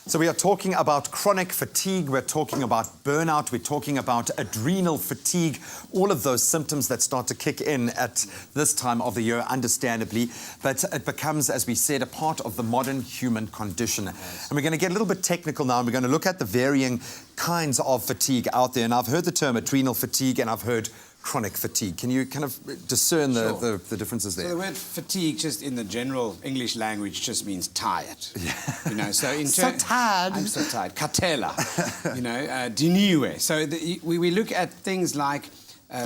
So we are talking about chronic fatigue, we're talking about burnout, we're talking about adrenal fatigue, all of those symptoms that start to kick in at this time of the year, understandably. But it becomes, as we said, a part of the modern human condition. Yes. And we're going to get a little bit technical now, and we're going to look at the varying kinds of fatigue out there. And I've heard the term adrenal fatigue, and I've heard chronic fatigue. Can you kind of discern the differences there? So the word fatigue, just in the general English language, just means tired. Yeah. You know, so in so tired. I'm so tired. Katela. You know, diniwe. So we look at things like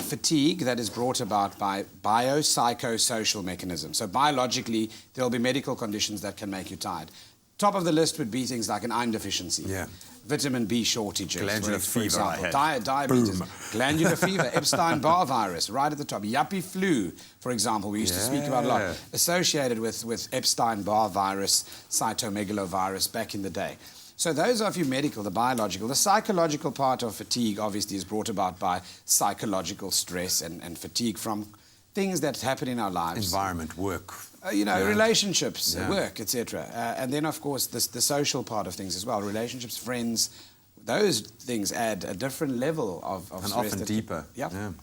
fatigue that is brought about by biopsychosocial mechanisms. So biologically, there'll be medical conditions that can make you tired. Top of the list would be things like an iron deficiency. Yeah. Vitamin B shortages, glandular fever, diabetes, glandular fever, Epstein-Barr virus, right at the top. Yuppie flu, for example, we used to speak about a lot, associated with Epstein-Barr virus, cytomegalovirus back in the day. So those are a few medical, the biological. The psychological part of fatigue obviously is brought about by psychological stress and fatigue from things that happen in our lives. Environment, work. Relationships, work, etc. And then, of course, the social part of things as well. Relationships, friends, those things add a different level of and stress. Often deeper.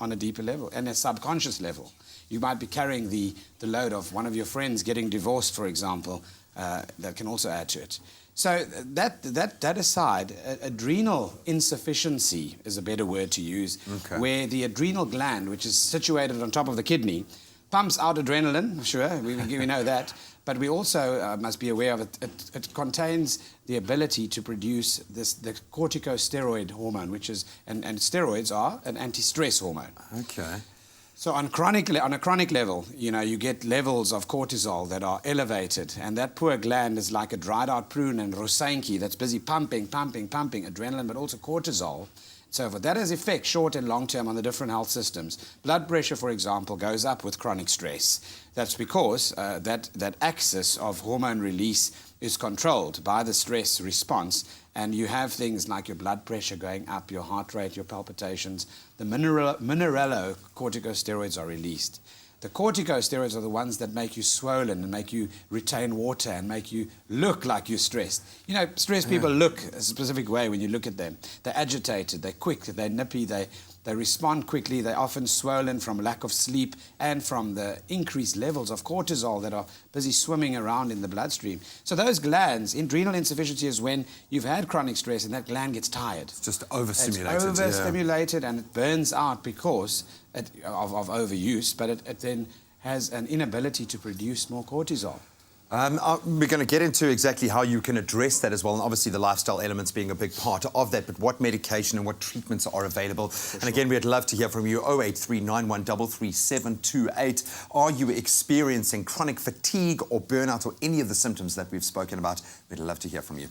On a deeper level, and a subconscious level. You might be carrying the load of one of your friends getting divorced, for example, that can also add to it. So that aside, adrenal insufficiency is a better word to use, where the adrenal gland, which is situated on top of the kidney, pumps out adrenaline, sure, we know that, but we also must be aware of it contains the ability to produce the corticosteroid hormone, which is, and steroids are an anti-stress hormone. Okay. So on a chronic level, you get levels of cortisol that are elevated, and that poor gland is like a dried out prune and rosanki that's busy pumping adrenaline, but also cortisol. So that has effect short and long term on the different health systems. Blood pressure, for example, goes up with chronic stress. That's because that axis of hormone release is controlled by the stress response, and you have things like your blood pressure going up, your heart rate, your palpitations. The mineralocorticosteroids are released. The corticosteroids are the ones that make you swollen and make you retain water and make you look like you're stressed. You know, stressed people look a specific way when you look at them. They're agitated, they're quick, they're nippy, they respond quickly, they're often swollen from lack of sleep and from the increased levels of cortisol that are busy swimming around in the bloodstream. So those glands, adrenal insufficiency is when you've had chronic stress and that gland gets tired. It's just overstimulated. It's overstimulated and it burns out because of overuse, but it then has an inability to produce more cortisol. We're going to get into exactly how you can address that as well, and obviously the lifestyle elements being a big part of that, but what medication and what treatments are available. And again, we'd love to hear from you, 08391333728. Are you experiencing chronic fatigue or burnout or any of the symptoms that we've spoken about? We'd love to hear from you.